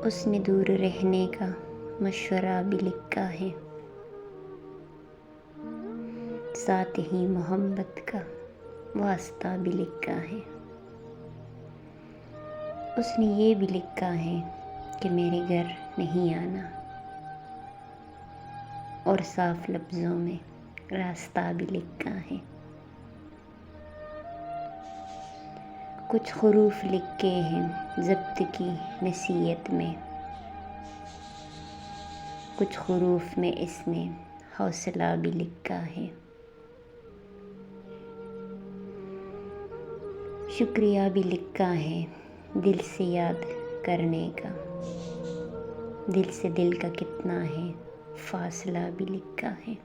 اس نے دور رہنے کا مشورہ بھی لکھا ہے، ساتھ ہی محبت کا واسطہ بھی لکھا ہے۔ اس نے یہ بھی لکھا ہے کہ میرے گھر نہیں آنا، اور صاف لفظوں میں راستہ بھی لکھا ہے۔ کچھ حروف لکھے ہیں ضبط کی نصیحت میں، کچھ حروف میں اس نے حوصلہ بھی لکھا ہے۔ شکریہ بھی لکھا ہے دل سے یاد کرنے کا، دل سے دل کا کتنا ہے فاصلہ بھی لکھا ہے۔